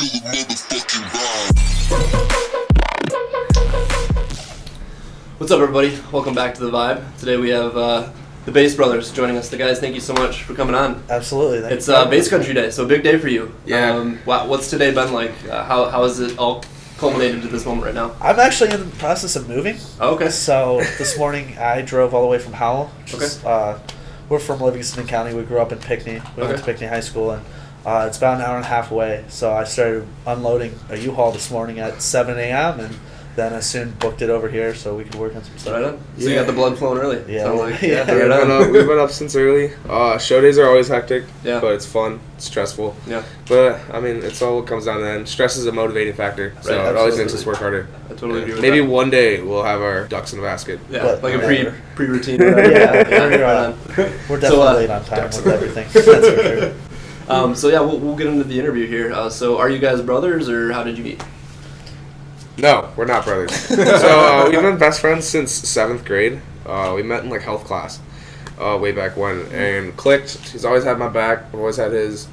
the motherfucking vibe. What's up, everybody? Welcome back to The Vibe. Today we have the Bass Brothers joining us. The guys, thank you so much for coming on. Absolutely. It's Bass Country Day, so a big day for you. Yeah. Wow, what's today been like? How has it all culminated to this moment right now? I'm actually in the process of moving. Oh, okay. So this morning I drove all the way from Howell. Which is, we're from Livingston County. We grew up in Pinckney. We went to Pinckney High School, and it's about an hour and a half away. So I started unloading a U-Haul this morning at 7 a.m. and then I soon booked it over here so we could work on some stuff. Right on. So you got the blood flowing early. Yeah. Sounds like. Yeah. Right on. We've been up since early. Show days are always hectic, Yeah. but it's fun. It's stressful. Yeah. But, I mean, it's all what comes down to the end. Stress is a motivating factor, so Right, it always absolutely. makes us work harder. I totally agree with Maybe that. one day we'll have our ducks in a basket. Yeah, But like a whatever. pre-routine. Yeah, right on. we're definitely late on time with everything. That's for sure. So yeah, we'll get into the interview here. So are you guys brothers, or how did you meet? No, we're not brothers. So we've been best friends since 7th grade. We met in like health class way back when and clicked. He's always had my back. I've always had his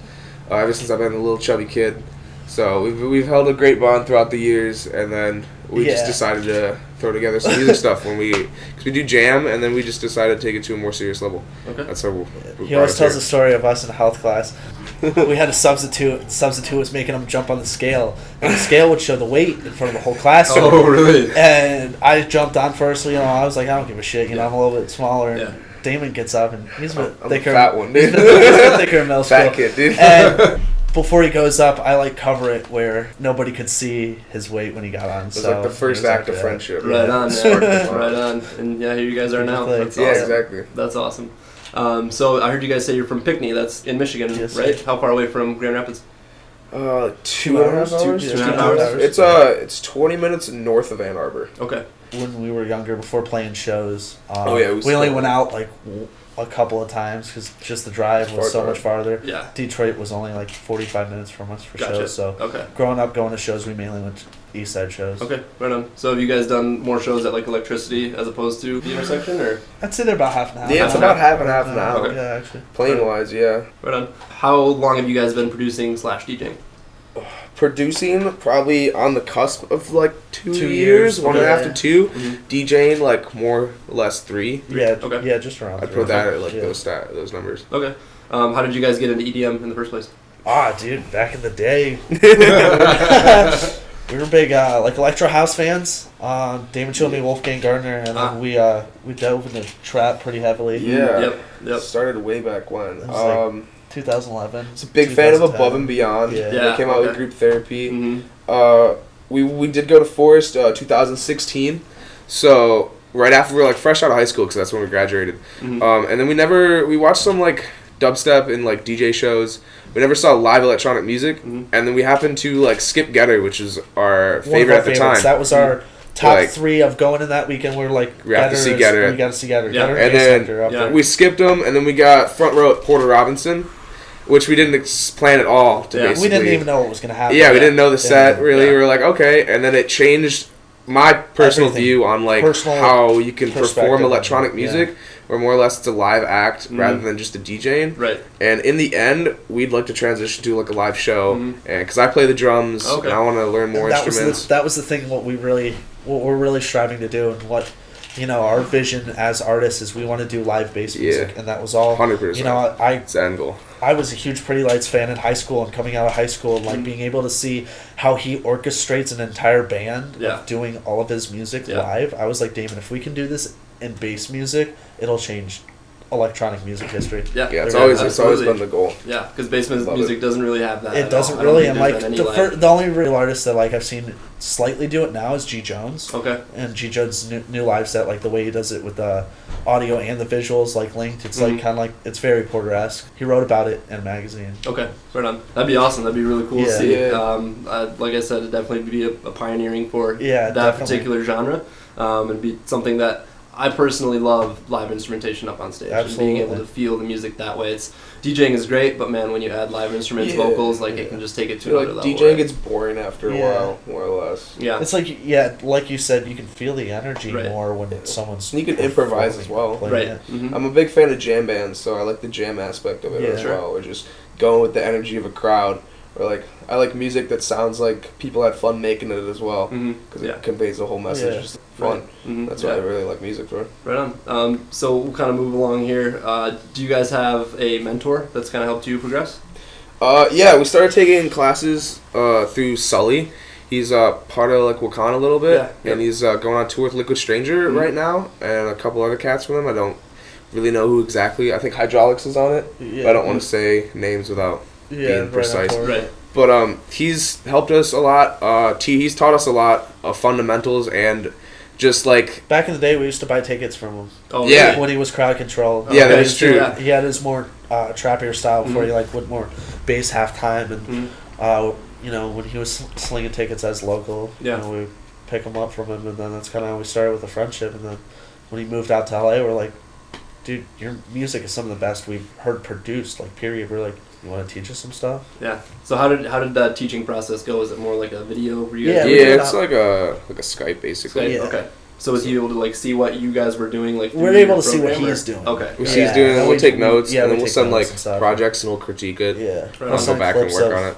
ever since I've been a little chubby kid. So we've held a great bond throughout the years, and then we just decided to throw together some music stuff because we do jam, and then we just decided to take it to a more serious level. Okay. That's how He always tells the story of us in health class. We had a substitute. Substitute was making him jump on the scale, and the scale would show the weight in front of the whole class. Oh, really? And I jumped on first. So, I was like, I don't give a shit. I'm a little bit smaller. And Yeah. Damon gets up, and he's a bit I'm thicker. a fat one, He's dude. a bit thicker in middle school. Fat kid, dude. And before he goes up, I cover it where nobody could see his weight when he got on. It was like the first act of friendship. Right on, Sparked the man. bond. Right on. And yeah, here you guys are now. That's Yeah, awesome. exactly. That's awesome. So I heard you guys say you're from Pinckney. That's in Michigan, Yes, right? sir. How far away from Grand Rapids? 2 hours. 2.5 hours. It's 20 minutes north of Ann Arbor. Okay. When we were younger, before playing shows, we we only still- went out a couple of times because just the drive was so much farther. Yeah. Detroit was only 45 minutes from us for Gotcha. shows. So Okay. growing up going to shows, we mainly went to East Side shows. Okay. Right on. So have you guys done more shows at Electricity as opposed to the intersection, or I'd say they're about half an hour. Yeah, it's about half and half an hour. Okay. Yeah, actually. Playing wise, yeah. right on? How long have you guys been producing / DJing? Producing probably on the cusp of 2 2 years, years. 1.5 to 2. Mhm. DJing more or less 3. Yeah. Okay. Yeah, just around. I'd three. put that at Yeah. those numbers. Okay. How did you guys get into EDM in the first place? Dude, back in the day, we were big electro house fans. Damon Chilmy, Wolfgang Gardner, and then we dove into trap pretty heavily. Yeah. Yep. Started way back when. It was 2011. It's a big fan of 2010. Above and Beyond. Yeah. Yeah, They came out with okay. Group Therapy. Mm-hmm. We did go to Forest 2016. So right after we were fresh out of high school because that's when we graduated. Mhm. And then we watched some dubstep and DJ shows. We never saw live electronic music. Mhm. And then we happened to skip Getter, which is our One of favorite our at the favorites. time. That was our top Like- 3 of going in that weekend. We were We have to see Getters, Getter. We got to see Getter. Yeah. Getter And Bass then- Hunter up yeah. there. We skipped them, and then we got front row at Porter Robinson, which we didn't plan at all to Yeah. basically. We didn't even know what was going to happen. Yeah, we didn't know the set Yeah. really. Yeah. We were like, okay, and then it changed my personal Everything. view on Personal how you can perspective perform of it, electronic music, where more or less it's a live act rather Mhm. than just a DJing. Right. And in the end, we'd like to transition to a live show, Mhm. and because I play the drums, Okay. and I want to learn more that instruments. that was the thing. What we're really striving to do, and what our vision as artists is, we want to do live bass music, and that was all. 100%. It's the end goal. I was a huge Pretty Lights fan in high school, and coming out of high school, and Mhm. being able to see how he orchestrates an entire band Yeah. of doing all of his music Yeah. live. I was like, Damon, if we can do this in bass music, it'll change electronic music history. Yeah. Yeah, it's Yeah, always absolutely. been the goal. Yeah, because bass Love music it. doesn't really have that. It at doesn't all. I don't really, think and there's been any the only real artist that I've seen slightly do it now is G Jones. Okay. And G Jones' new live set, the way he does it with the audio and the visuals linked, it's Mhm. kind of it's very Porter-esque. He wrote about it in a magazine. Okay, right on. That'd be awesome. That'd be really cool to Yeah. see. Yeah. Like I said, it'd definitely be a pioneering for Yeah, that definitely. particular genre, and be something that I personally love live instrumentation up on stage and being able Absolutely. to feel the music that way. It's DJing is great, but man, when you add live instruments, Yeah. vocals, Yeah. it can just take it I to feel another level. DJing right? gets boring after a Yeah. while, more or less. Yeah. It's like you said, you can feel the energy Right. more when someone's. And you can improvise as well. playing Right. it. Mhm. I'm a big fan of jam bands, so I like the jam aspect of it Yeah. as Sure. well. Or just going with the energy of a crowd or like I like music that sounds like people had fun making it as well, because it conveys the whole message. Yeah. It's fun. Right. That's what I really like music for. Right on. So we'll kind of move along here. Do you guys have a mentor that's kind of helped you progress? Yeah, we started taking classes through Sully. He's part of like Wakana a little bit, and he's going on tour with Liquid Stranger right now, and a couple other cats from them. I don't really know who exactly. I think Hydraulics is on it, but I don't want to say names without being precise. Right. But he's helped us a lot. He's taught us a lot of fundamentals and just like back in the day, we used to buy tickets from him. Oh, yeah, really? When he was crowd control. Yeah, that is true. He had his more trappier style before he like went more bass halftime, and you know, when he was slinging tickets as local, you know, we pick him up from him, and then that's kind of how we started with the friendship. And then when he moved out to LA, we're like, dude, your music is some of the best we've heard produced. Like, period. We're like, you want to teach us some stuff? Yeah. So how did that teaching process go? Is it more like a video? Were you Yeah, guys it's like a Skype basically. Skype? Yeah. Okay. So was he able to like see what you guys were doing? Like We're through able your to see what program, he's or- doing. Okay. We see he's doing it, and we'll take notes, and then we we'll take send like notes and stuff. projects, and we'll critique it. Yeah. Right We'll on. Go send back and clips work of on it.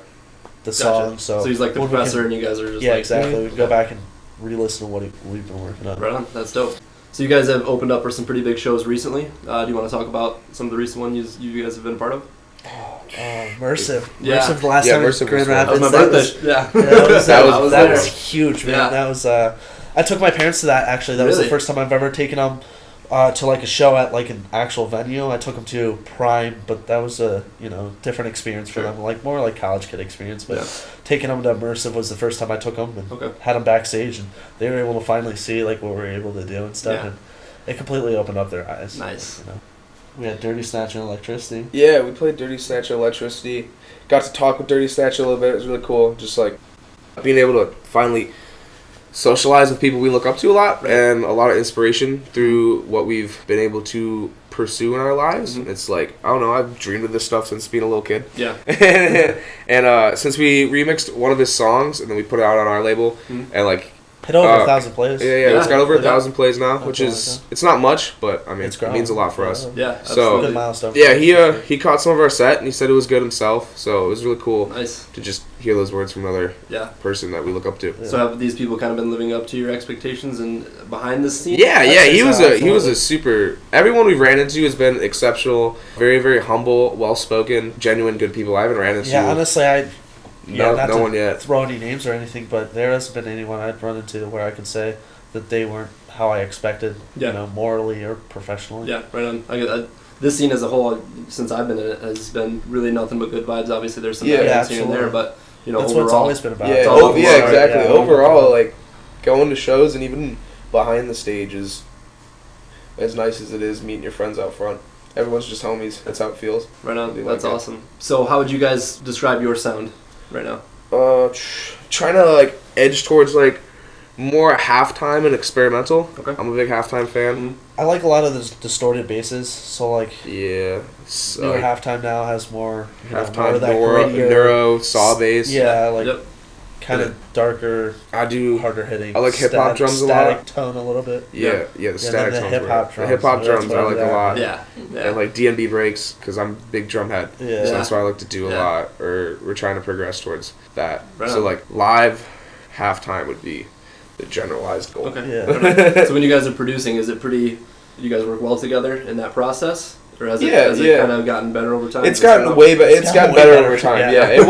the song. So he's like the when we professor, can- and you guys are just yeah, like exactly. We can go back and re-listen to what we've been working on. Right on. That's dope. So you guys have opened up for some pretty big shows recently. Do you want to talk about some of the recent ones you guys have been a part of? Immersive. Yeah. Immersive the last Yeah, time in Immersive Grand was fun. Rapids. That was my birthday. Yeah. That was was huge, man. Yeah. That was I took my parents to that actually. That was the Really? first time I've ever taken them to like a show at like an actual venue. I took them to Prime, but that was a different experience for them, like more like college kid experience. But taking them to Immersive was the first time I took them and had them backstage, and they were able to finally see like what we were able to do and stuff, and it completely opened up their eyes. Nice. We had Dirty Snatch and Electricity. Yeah, we played Dirty Snatch and Electricity. Got to talk with Dirty Snatch a little bit. It was really cool. Just like being able to finally socialize with people we look up to a lot, and a lot of inspiration through what we've been able to pursue in our lives. It's like, I don't know, I've dreamed of this stuff since being a little kid. Yeah. And since we remixed one of his songs and then we put it out on our label, and like hit over 1,000 plays. Yeah, it's got over 1,000 plays now, That's which is awesome. it's not much, but I mean It's it means a lot for us. Yeah. So Good milestone. yeah, he caught some of our set and he said it was good himself. So it was really cool Nice. to just hear those words from another person that we look up to. So have these people kind of been living up to your expectations and behind the scenes? Yeah, say he was so, he was absolutely. a super. Everyone we've ran into has been exceptional, very very humble, well spoken, genuine, good people. I haven't ran into Yeah, honestly, not no to one yet. throw any names or anything, but there hasn't been anyone I'd run into where I can say that they weren't how I expected, morally or professionally. Yeah, right on. This scene as a whole, since I've been in it, has been really nothing but good vibes. Obviously, there's some bad things here and there, but that's overall, what it's always been about. Yeah, It's all about exactly. yeah. Overall, like going to shows and even behind the stage is as nice as it is meeting your friends out front. Everyone's just homies. That's how it feels. Right on. Really That's like it. awesome. So, how would you guys describe your sound right now? Trying to like edge towards like more halftime and experimental. Okay. I'm a big halftime fan. I like a lot of the distorted basses, so like Yeah. newer halftime now has more more Halftime of that neuro, grittier, neuro, saw bass. yeah, like Yep. kind of darker, I do. harder hitting. I like hip-hop drums a static lot. tone a little bit. Yeah, the then static the tones. hip-hop The drums, hip hop that's drums what I like I- a lot. Yeah. And like DNB breaks because I'm a big drum head. Yeah. So that's what I like to do a Yeah. lot. Or we're trying to progress towards that. Right So on. like live halftime would be the generalized goal. Okay. Yeah. So when you guys are producing, is it pretty? You guys work well together in that process, or has it Yeah. kind of gotten better over time? It's gotten way better. It's gotten way better better, over time. yeah. Yeah,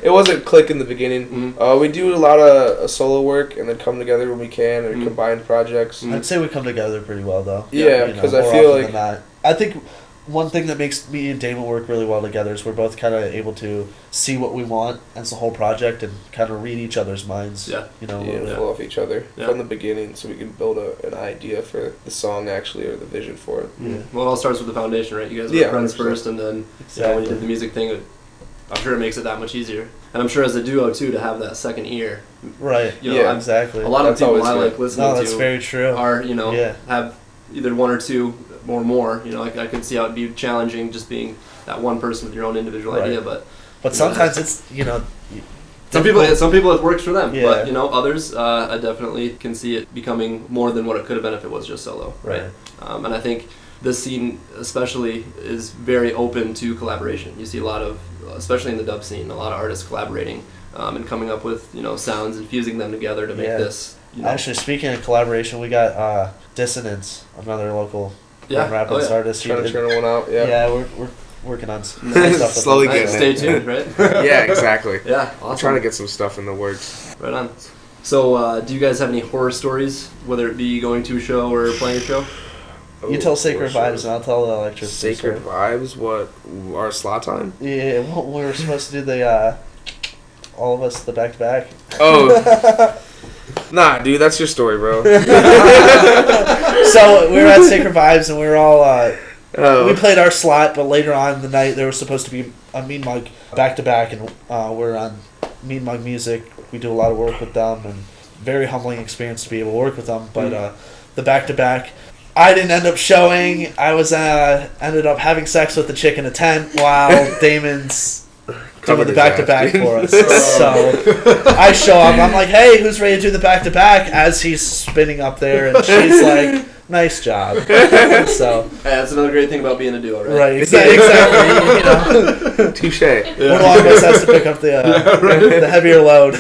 it wasn't click in the beginning. We do a lot of solo work and then come together when we can or combined projects. I'd say we come together pretty well though. Yeah, You know, 'cause I more feel often like- than not. I think one thing that makes me and Damon work really well together is we're both kind of able to see what we want as a whole project and kind of read each other's minds. Yeah. You know. a Yeah, little bit. flow off each other Yeah. from the beginning, so we can build an idea for the song actually or the vision for it. Yeah. Well, it all starts with the foundation, right? You guys were Yeah, friends 100%. first, and then when you Exactly. did the music thing, I'm sure it makes it that much easier. And I'm sure as a duo too, to have that second ear. Right. You know, Yeah. Exactly. A lot of That's people always I good. like listening No, that's to very true. are Yeah. have either one or two or more. I could see how it'd be challenging just being that one person with your own individual Right. idea, but But sometimes it's some people it works for them, Yeah. but others I definitely can see it becoming more than what it could have been if it was just solo, right? Right. And I think this scene especially is very open to collaboration. You see a lot of, especially in the dub scene, a lot of artists collaborating and coming up with sounds and fusing them together to make this. Actually, speaking of collaboration, we got Dissonance, another local rap artist. Trying to turn one out. Yeah, we're working on some Nice. stuff. Slowly with getting Stay tuned, right? Yeah, exactly. Yeah, awesome. I'm trying to get some stuff in the works. Right on. So, do you guys have any horror stories, whether it be going to a show or playing a show? You tell Sacred Vibes, and I'll tell the Electricity. Sacred Vibes? What? Our slot time? Yeah, we were supposed to do the all of us the back to back. Oh. Nah, dude, that's your story, bro. So we were at Sacred Vibes, and we were all we played our slot, but later on in the night there was supposed to be a Mean Mug back to back, and we're on Mean Mug Music. We do a lot of work with them, and very humbling experience to be able to work with them. But the back to back, I didn't end up showing. I was ended up having sex with the chick in a tent while Damon's doing the back to back for us. So I show up. I'm like, "Hey, who's ready to do the back to back?" As he's spinning up there, and she's like, "Nice job." So that's another great thing about being a duo, right? right, exactly. Touche. One of us has to pick up the heavier load.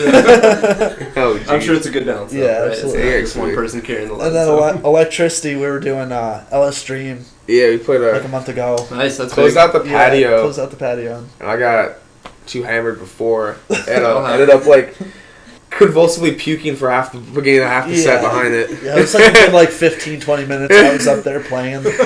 Oh, I'm sure it's a good balance. Though, Yeah, right? absolutely. It's not just one person carrying the load. And then Electricity, we were doing LS Dream Yeah, we played like a month ago. Nice, that's closed big. out the patio. Closed out the patio. And I got too hammered before, and ended up like convulsively puking for beginning of half the set behind it. Yeah, it was like a good 15-20 minutes. I was up there playing, like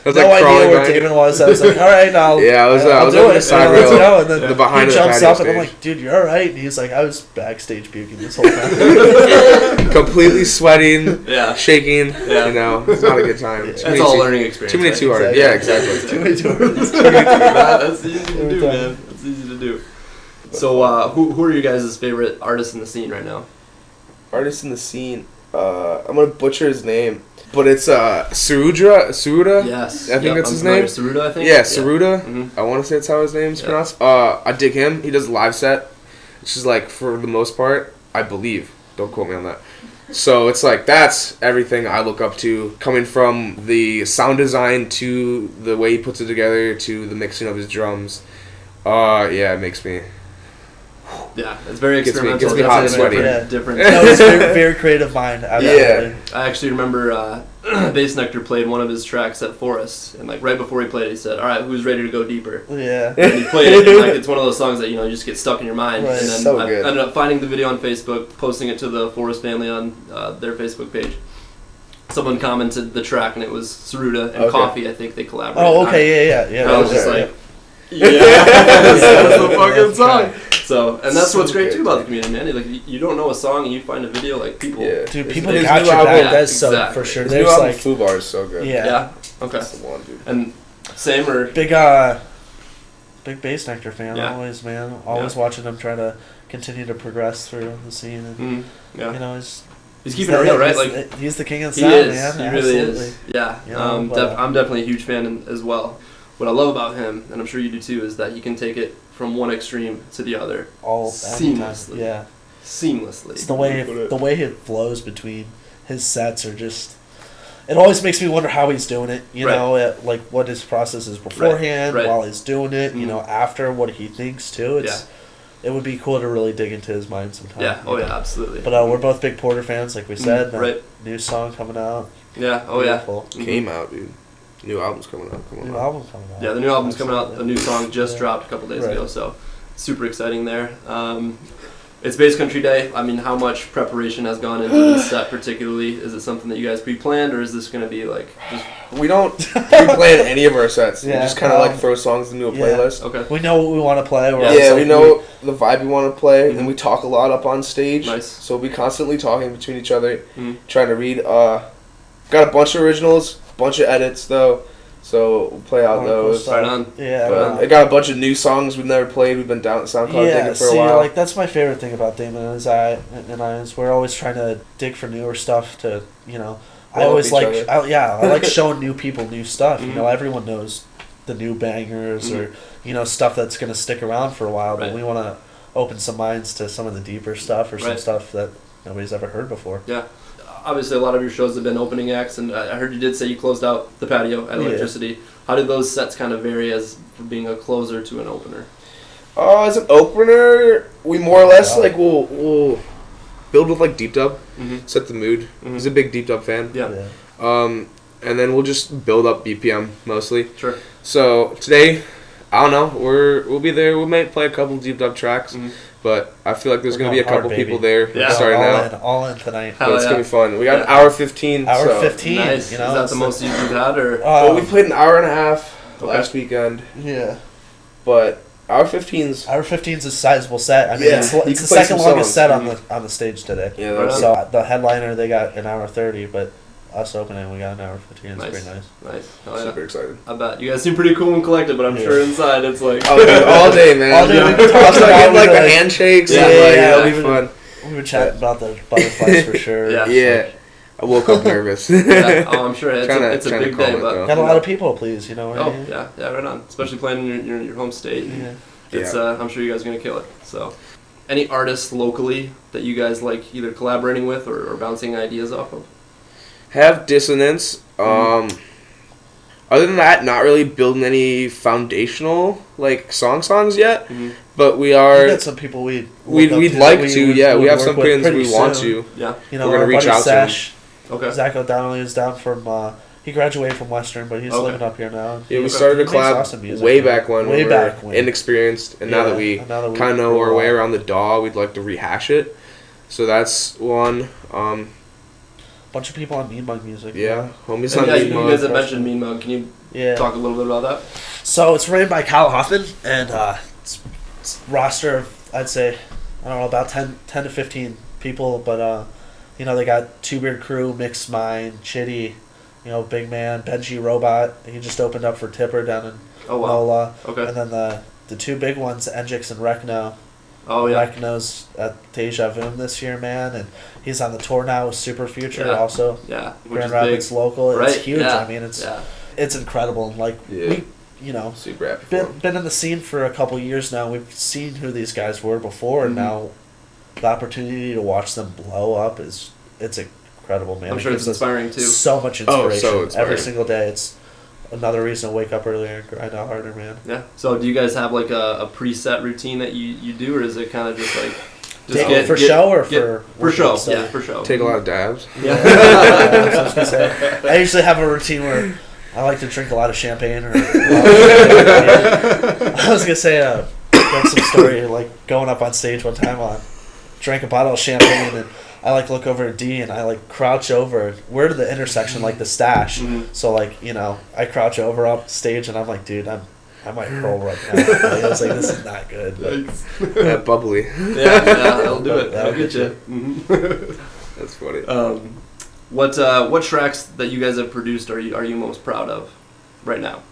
no like idea where Damon was. I was like, all right, I'll I was do up it. the side Let's rail, go. And then the behind he of the jumps patio up, and I'm stage. like, dude, you're all right. And he's like, I was backstage puking this whole time. Completely sweating, Yeah. shaking. Yeah. It's not a good time. That's all a learning experience. Too many right? too hard. Yeah, exactly. Too many tours. That's easy to do, man. That's easy to do. So, who are you guys' favorite artists in the scene right now? Artist in the scene. I'm gonna butcher his name, but it's Saruda. Yes. I think that's I'm his name. Saruda, I think. Yeah, Saruda. Mm-hmm. I want to say that's how his name's pronounced. I dig him. He does a live set, which is like for the most part, I believe. Don't quote me on that. So it's like that's everything I look up to, coming from the sound design to the way he puts it together to the mixing of his drums. Yeah, it makes me. Yeah, it's very Gets me- experimental. gets me hot and Definitely sweaty. different. No, it's very, very creative mind. Absolutely. I actually remember Bass Nectar played one of his tracks at Forest, and right before he played it, he said, "All right, who's ready to go deeper?" Yeah. And he played it, and it's one of those songs that you just get stuck in your mind. Right. And then So I good. ended up finding the video on Facebook, posting it to the Forest family on their Facebook page. Someone commented the track, and it was Saruda and Okay. Coffee. I think they collaborated. Oh, on it. okay, yeah. And I was just yeah. like, that's the fucking That's song. right. So, and that's So what's great good, too about the dude. community, man. Like, you don't know a song and you find a video, like people. Yeah. Dude, His- people his got new your album- back. That's so exactly. for sure. His There's new album, like, Foo Bar, is so good. yeah. Yeah. Okay. That's the one, dude. And same or Big Bass Nectar fan, Yeah. always, man. Always watching him try to continue to progress through the scene. And, yeah. He's He's keeping it real, right? he's the king of the He sound, is. man. He Absolutely. really is. Yeah. You know, I'm definitely a huge fan as well. What I love about him, and I'm sure you do too, is that he can take it from one extreme to the other All seamlessly. Time. Yeah. Seamlessly. It's the way it flows between his sets are just. It always makes me wonder how he's doing it. You Right. know, like what his process is beforehand, Right. while he's doing it. You Mhm. know, after what he thinks too. It would be cool to really dig into his mind sometime. Yeah. Oh you know? yeah. Absolutely. But we're both big Porter fans, like we said. Right. New song coming out. Yeah. Oh yeah. Beautiful. Mhm. Came out, dude. New album's coming out. Come on. New album coming out. Yeah, the new album's coming out. A Absolutely. new song just Yeah. dropped a couple days Right. ago, so super exciting there. It's Bass Country Day. I mean, how much preparation has gone into this set particularly? Is it something that you guys pre-planned, or is this going to be like just We don't pre-plan any of our sets. Yeah, We just kind of like throw songs into a yeah. playlist. okay? We know what we want to play. We're Yeah. always Yeah, like, we know the vibe we want to play, Mhm. and we talk a lot up on stage. Nice. So we constantly talking between each other, Mhm. trying to read. Got a bunch of originals, bunch of edits though, so we'll play out Cool those. stuff. Right on. Yeah. But I got a bunch of new songs we've never played. We've been down SoundCloud Yeah, digging for see, a while. like that's my favorite thing about Damon is we're always trying to dig for newer stuff to, I Love always each like, other. I like showing new people new stuff. You Mhm. know, everyone knows the new bangers or stuff that's gonna stick around for a while, but Right. we want to open some minds to some of the deeper stuff or some Right. stuff that nobody's ever heard before. Yeah. obviously a lot of your shows have been opening acts, and I heard you did say you closed out the patio at Electricity. How did those sets kind of vary as from being a closer to an opener? As an opener, we more or less like we'll build with like deep dub, set the mood. He's a big deep dub fan. Yeah. And then we'll just build up BPM mostly. Sure. So today, I don't know. We'll be there. We might play a couple deep dub tracks, but I feel like there's gonna be a couple people there starting out. All in tonight. But it's gonna be fun. We got an hour 15. Hour 15. Nice. You know, is that the most you've had, or? Well, we played an hour and a half last weekend. Yeah. But hour 15's. Hour 15's a sizable set. I mean, Yeah, it's you the can play second some longest set songs. on the stage today. Yeah, Right on. So the headliner, they got an hour 30, but us opening, we got an hour 15. It's Nice. pretty nice. Nice. Hell yeah. Super excited. I bet. You guys seem pretty cool and collected, but I'm sure inside it's like... Oh, dude, all day, man. All day, Yeah. we've been talking I'll start about getting like it, the like- handshakes. Yeah, and, like, yeah, it'll we've be been- fun. We were chatting about the butterflies for sure. Yeah. Yeah. I woke up nervous. Yeah. Oh, I'm sure it's Trying a to big calm day, it but... down. Got a lot of people, please. You know what I Oh, mean? yeah, right on. Especially playing in your home state. Yeah. It's I'm sure you guys are gonna kill it. So, any artists locally that you guys like either collaborating with or bouncing ideas off of? Have dissonance. Other than that, not really building any foundational like songs yet. But we We are. got some people we'd Like to. Yeah, we have some friends we want to. Yeah. You know, We're gonna our reach buddy out to 'em. Sash, Okay. Zach O'Donnell is down from. He graduated from Western, but he's Okay. living up here now. Yeah, we He started a makes collab awesome music, way man. back when Way we back were when. inexperienced, and now that we and now that we kind of know grew our way up. around the DAW, we'd like to rehash it. So that's one. Bunch of people on Mean Mug music. Yeah, homies And on yeah, Mean you Mug. guys have mentioned Mean Mug. Can you Yeah. talk a little bit about that? So it's ran by Kyle Hoffman, and it's roster of, I'd say, I don't know, about 10 to 15 people, but, you know, they got Two Beard Crew, Mixed Mind, Chitty, you know, Big Man, Benji Robot. He just opened up for Tipper down in Oh wow. NOLA. Okay. And then the two big ones, Engix and Rekno. Oh yeah. Rekno's at Deja Vu this year, man, and he's on the tour now with Super Future, Yeah. also. Yeah. Which Grand is Rapids big. local. It's Right. huge. Yeah. I mean, it's Yeah. incredible. And like Yeah. we, you know, Super happy for 'em. been in the scene for a couple years now. We've seen who these guys were before, and Mhm. now the opportunity to watch them blow up it's incredible, man. I'm It sure it's gives us inspiring too. so much Oh, so inspiration inspiring. every single day. It's another reason to wake up earlier and grind out harder, man. Yeah. So do you guys have like a preset routine that you do, or is it kind of just like For show or for working show? on stuff? Yeah, for show. Take a lot of dabs. Yeah. That's what I was gonna say. I usually have a routine where I like to drink a lot of champagne. Or I was gonna say got some story like going up on stage one time. Drank a bottle of champagne and I like look over at D and I like crouch over. We're to the intersection like the stash, so like you know I crouch over up stage and I'm like, dude, I might hurl right now. Like, I was like, this is not good. But That bubbly. Yeah, that'll do it. That'll That'll get get you. That's funny. What tracks that you guys have produced are you most proud of right now?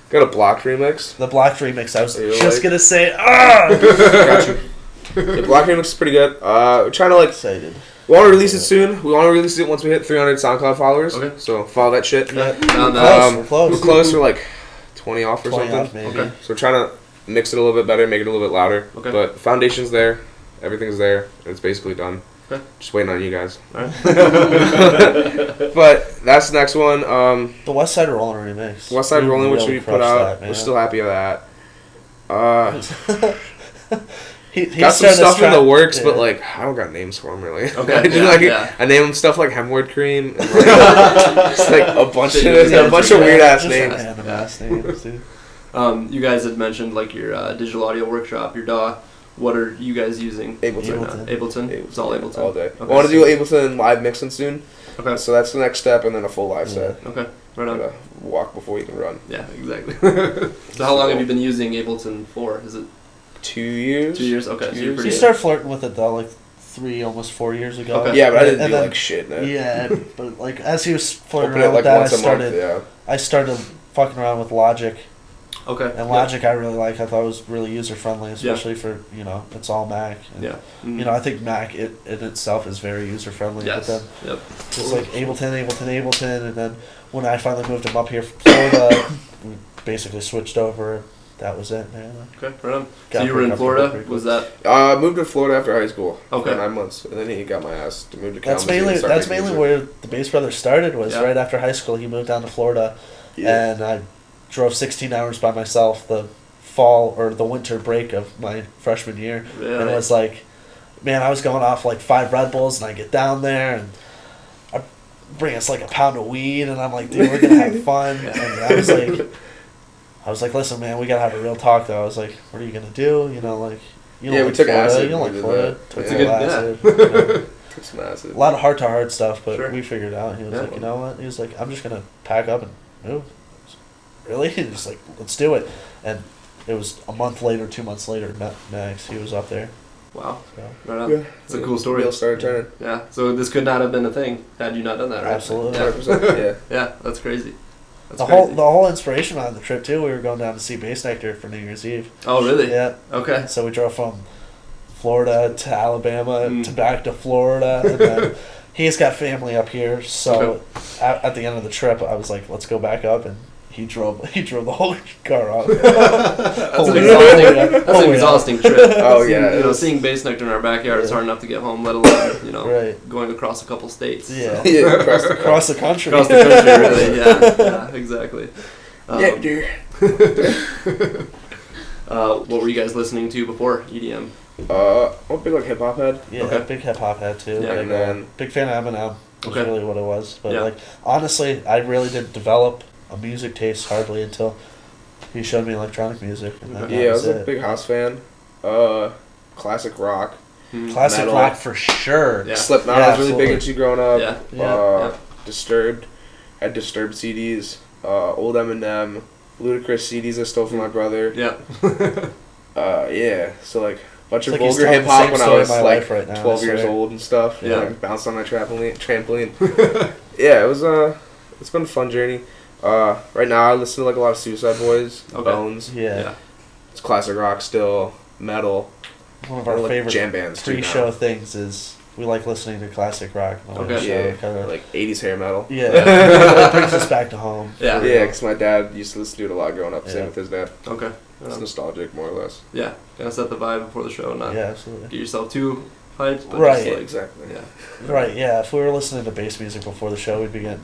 Got a blocked remix. the Blocked remix, I was You just like- gonna say, Got you. The blocked remix is pretty good. We're trying to like. excited. We want to release it soon. We want to release it once we hit 300 SoundCloud followers. Okay. So follow that shit. Yeah. Found We're that. close. We're close. We're close. We're like 20 off or 20 something. off, maybe. Okay. So we're trying to mix it a little bit better, make it a little bit louder. Okay. But the foundation's there. Everything's there. And it's basically done. Okay. Just waiting on you guys. Alright. But that's the next one. The West Side Rollin' remix. West Side We Rolling, which really we put crushed out. that, man. We're still happy with that. He Got some started stuff in the track- works, yeah. but like I don't got names for them really. Okay, I just yeah, like yeah. I name them stuff like Hemorrhoid Cream. And like, just like a bunch of weird ass Just names. random ass names, dude. You guys had mentioned like your digital audio workshop, your DAW. What are you guys using? Ableton. right now? Ableton. It's all Ableton. All day. Okay. I want to do Ableton live mixing soon. Okay. So that's the next step, and then a full live set. Okay. Right on. Gotta walk before you can run. Yeah, exactly. So how long have you been using Ableton for? Is it 2 years. 2 years? Okay, so you're You pretty. started flirting with it though, like almost 4 years ago. Okay. Yeah, but I didn't And do then- like shit. Man. Yeah, but like as he was flirting Open it around like with that, once a month. Yeah. I started fucking around with Logic, Okay. and Logic I really like. I thought it was really user friendly, Yeah. especially for it's all Mac. And, Yeah. Mhm. You know, I think Mac in itself is very user friendly. Yes. But then Yep. it's like Ableton, and then when I finally moved him up here from Florida, we basically switched over. that was it, man. Okay, right on. Got So you were pretty in Florida? comfortable Was that? I moved to Florida after high school. Okay. For 9 months, and then he got my ass to move to That's Kalamazoo and start that's making mainly music. where the Bass Brothers started. Was Yeah. right after high school. He moved down to Florida, Yeah. and I drove 16 hours by myself the fall or the winter break of my freshman year, Really? and it was like, man, I was going off like 5 Red Bulls, and I get down there and I bring us like a pound of weed, and I'm like, dude, we're gonna have fun. And I was like, listen, man, we gotta have a real talk though. I was like, what are you gonna do? You know, like, you don't Yeah, we like took Florida, acid you don't when like we did Florida. that. Took It's a a little good- acid. yeah. You know. Took some acid. A lot of heart-to-heart stuff, but Sure. we figured it out. He was Yeah. like, you know what? He was like, I'm just going to pack up and move. Really? He was like, let's do it. And it was a month later, 2 months later, met Max. He was up there. Wow. So. Right on. Yeah. It's a cool story. Wheels started turning. Yeah. So this could not have been a thing had you not done that, right? Absolutely. Yeah. 100%. Yeah. Yeah, that's crazy. That's The crazy. whole inspiration behind the trip, too, we were going down to see Bass Nectar for New Year's Eve. Oh, really? Yeah. Okay. So we drove from Florida to Alabama Mm. to back to Florida. And then he's got family up here. So at the end of the trip, I was like, let's go back up. And he drove the whole car off. That's an Oh, exhausting trip. Oh, yeah, it was- Seeing Bass Nectar in our backyard is Yeah. hard enough to get home, let alone Right. going across a couple states. Yeah. So. Yeah, across the Across the country. Across the country, really. Yeah, exactly. Yeah, dear. What were you guys listening to before EDM? I'm a big like hip hop head. Yeah, Okay. big hip hop head too. Yeah. Like, And then big fan of Eminem. Was Okay. really what it was. But Yeah. like honestly, I really didn't develop a music taste hardly until he showed me electronic music. And then Okay. that yeah, I was was a it. big house fan. Classic rock. Classic metal. rock for sure. Yeah. Slipknot Yeah, I was really big absolutely. into growing up. Yeah. Yeah. Disturbed. Had Disturbed CDs. Old Eminem. Ludacris CDs I stole from my brother. Yeah. Yeah. So like a bunch It's of like he's vulgar telling hip the hop same when I story was of my like life right now, 12 I years swear. old and stuff. Yeah. Like, bounced on my trampoline. Yeah, it was it's been a fun journey. Right now I listen to like a lot of Suicide Boys, Okay. Bones. Yeah. Yeah. It's classic rock still, metal. One of Or, our like, favorite jam bands too pre-show now. things is we like listening to classic rock. On the Okay. show. Yeah, Kinda, like 80s hair metal. yeah. It brings us back to home. Yeah. For Yeah, real. because my dad used to listen to it a lot growing up. Same Yeah. with his dad. Okay. It's nostalgic, more or less. Yeah. Kind of set the vibe before the show, not Yeah, absolutely. get yourself too hyped. But Right. Just, Yeah, like, exactly. Yeah. Right, yeah. If we were listening to bass music before the show, we'd be getting,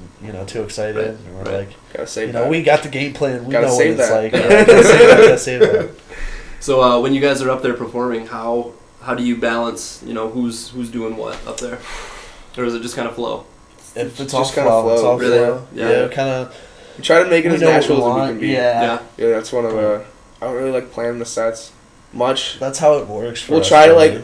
too excited. Right, And we're right. like, Gotta save that. we got the game plan. We Gotta know what save it's that. like. Yeah, gotta save that. Gotta save that. So when you guys are up there performing, how do you balance, who's doing what up there? Or is it just kind of flow? If it's Just all kinda flow, it's flow. all Really? flow. Yeah. Yeah, kind of. We try to make it as natural as we want. can be. Yeah. Yeah, that's one of the. I don't really like planning the sets much. That's how it works for We'll us, try to really.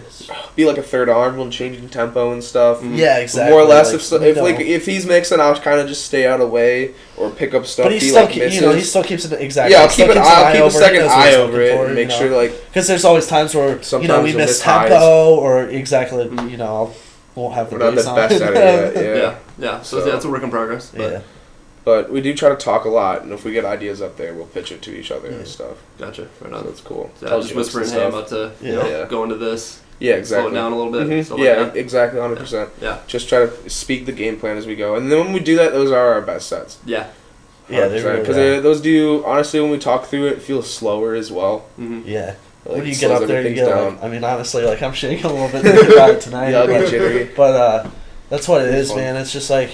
be like a third arm. We'll change in tempo and stuff. Mhm. Yeah, exactly. More or less, Like, if he's mixing, I'll kind of just stay out of the way or pick up stuff. But he he still, like misses. he still keeps it exactly. Yeah, I'll Still keep keeps I'll an keep eye a second over it, eye knows what over he's it looking and make for, sure like because there's always times where Sometimes we you'll miss miss highs. tempo or exactly I won't have the we're not the bass on. best at it yet. Yeah. Yeah. So, So- that's a work in progress. But Yeah. But we do try to talk a lot, and if we get ideas up there, we'll pitch it to each other Yeah. and stuff. Gotcha. Right So on. that's cool. Yeah, Tell just jokes whispering, and hey, I'm stuff. about to Yeah. go into this. Yeah, exactly. Slow it down a little bit. Mhm. Stuff Yeah, like that. exactly, 100%. Yeah. Just try to speak the game plan as we go, and then when we do that, those are our best sets. Yeah. Yeah, they really because are. those do honestly when we talk through it feel slower as well. Mm-hmm. Yeah. Like, When you it get slows up there, you everything get down. like, I mean, honestly, like I'm shaking a little bit thinking about it tonight. Yeah, I'll get but, jittery. but that's what it It's is, fun. man. It's just like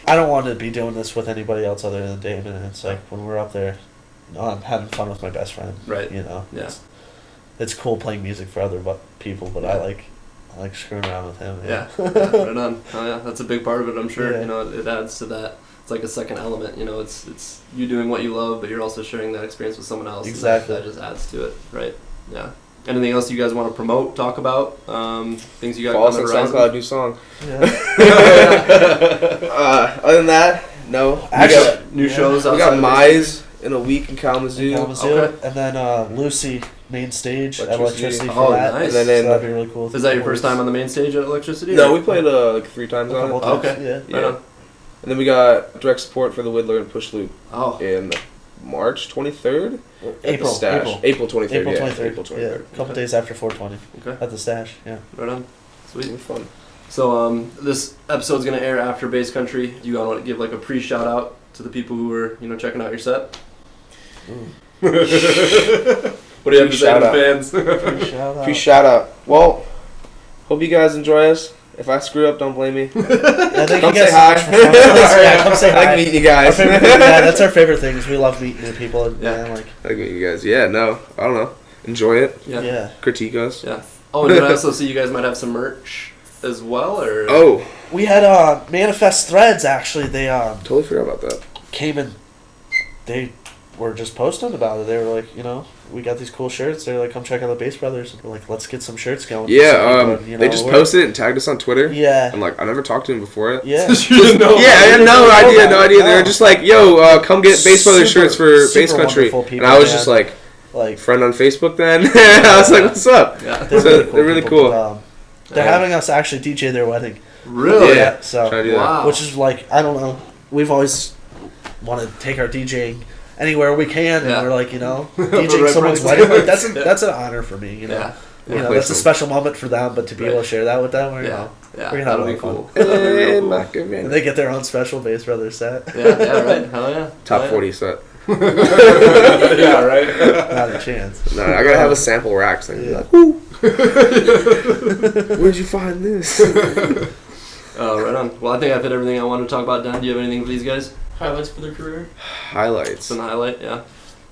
I don't want to be doing this with anybody else other than Damon. And it's like when we're up there, I'm having fun with my best friend. Right. Yeah. Yeah. It's cool playing music for other people, but I like screwing around with him. Yeah. Right on. Oh yeah, that's a big part of it. I'm sure. Yeah. It adds to that. It's like a second element. It's you doing what you love, but you're also sharing that experience with someone else. and Exactly. That just adds to it. Right. Yeah. Anything else you guys want to promote, talk about? Things you got Follow us on on the horizon? SoundCloud, new song. Yeah. Other than that, no. Actually, New shows we outside got of Mize in a week in Kalamazoo. Kalamazoo, Okay. and then Lucy main stage at Electricity. Electricity for Oh, that. nice. And then So that'd be really cool. Is that your first time on the main stage at Electricity? No, or- we played like 3 times a on couple it. times, Okay. Yeah. Right Yeah. on. And then we got direct support for the Whittler and Push Loop Oh. in March 23rd. At the April. Stash. April 23rd. April yeah. 23rd. April 23rd. Yeah. A couple Okay. days after 420 Okay. at the Stash. Yeah. Right on. Sweet. It'll be fun. So this episode's gonna air after Bass Country. Do you want to give like a pre shout out to the people who are checking out your set? What do you have to say to the fans? Free shout out. Well, hope you guys enjoy us. If I screw up, don't blame me. Yeah, thank Come you guys say hi. so much for coming. Yeah, come say I hi. like meeting you guys. Yeah, that's our favorite thing. Is we love meeting new people. And, Yeah. like I like meeting you guys. Yeah, no, I don't know. Enjoy it. yeah. Critique us. Yeah. Oh, and then I also see you guys might have some merch as well, or Oh, We had Manifest Threads actually. They totally forgot about that. came and they were just posting about it. They were like, we got these cool shirts. They're like, come check out the Bass Brothers. And we're like, let's get some shirts going. Yeah, they just posted it and tagged us on Twitter. Yeah. And like, I never talked to him before it. Yeah. You didn't know? Yeah, I had no idea. They were just like, yo, come get Bass Brothers Super- shirts for super Bass Country. wonderful people, And I was man. just like, Like friend on Facebook then? I was like, what's up? Yeah. They're really people, cool. but, they're Yeah. having us actually DJ their wedding. Really? Yeah. So Try to do that. Wow. which is like, I don't know. We've always wanted to take our DJing anywhere we can, and Yeah. we're like, The DJing right someone's price. wedding, like that's Yeah. that's an honor for me, Yeah. that's a Replacement. special moment for them, but to be Right. able to share that with them, Yeah. Yeah. we're gonna have That'll a be lot of cool. fun. That'll be real Hey, cool. my good man. And they get their own special Bass Brothers set. Yeah, right. Hell yeah. Top Hell yeah. 40 set. Yeah, right. Not a chance. No, I gotta have a sample rack thing. Yeah. Like, woo. Where'd you find this? Oh, right on. Well, I think I've hit everything I wanted to talk about. Dan, do you have anything for these guys? Highlights for their career? Highlights. Some highlight, yeah.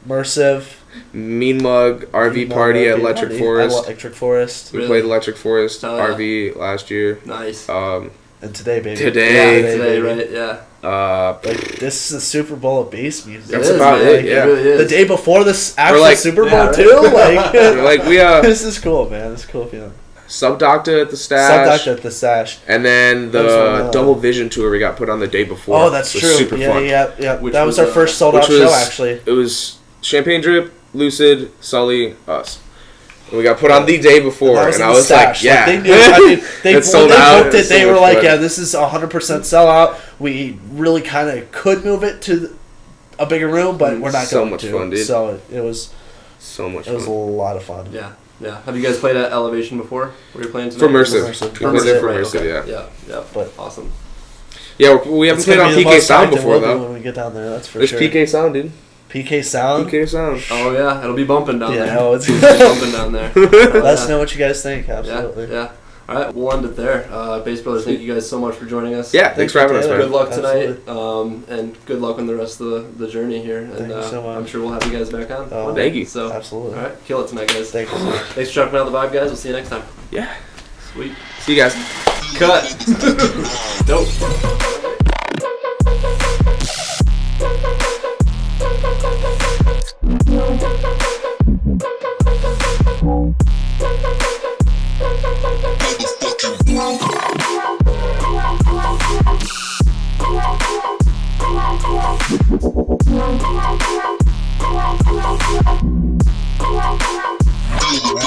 Immersive. Mean Mug RV party at Electric Forest. Electric Forest. We Really? played Electric Forest Oh, yeah. RV last year. Nice. And today, baby. Today. Yeah, Today, baby. right? Yeah. Like, this is the Super Bowl of bass music. That's is, about man. it, yeah. It really is. The day before this actual like- Super Bowl, Yeah, right. too? Like, Like we this is cool, man. It's a cool feeling. Subdocta at the stash. Subduct at the Sash. And then That was the on, Double Vision tour we got put on the day before. Oh, that's was true. Super yeah, fun. yeah. Which That was our was, first sold out which show, was- actually. It was Champagne Drip, Lucid, Sully, us. And we got put on the day before, That was and in I the was like, Stash. yeah. They knew. I mean, It when sold they out. booked It it, was they so were much like, fun. yeah, this is 100% sellout. We really kind of could move it to a bigger room, but we're not So going much to. fun, dude. So it was So much a fun. lot of fun. Yeah. Yeah. Have you guys played at Elevation before? Where you're playing tonight? For Immersive. Immersive. We played there for Right, Immersive, okay. yeah. Yeah. Yeah. But- awesome. Yeah, we haven't It's played gonna on be the PK most Sound hyped it before, will be though. when we get down there, that's for There's sure. PK Sound, dude. PK Sound. PK Sound. Oh yeah, it'll be bumping down Yeah, there. oh, it's- It'll be bumping down there. Oh, Let us yeah. know what you guys think. Yeah. Absolutely. Yeah. All right, we'll end it there. Bass Brothers, thank you guys so much for joining us. Yeah, thanks for having us, Taylor. Good man. luck tonight, Absolutely. and good luck on the rest of the journey here. And Thank you so much. I'm sure we'll have you guys back on. Oh, one day. thank you. So, Absolutely. all right, kill it tonight, guys. Thank you so much. Thanks for checking out the vibe, guys. We'll see you next time. Yeah. Sweet. See you guys. Cut. Dope. Feel the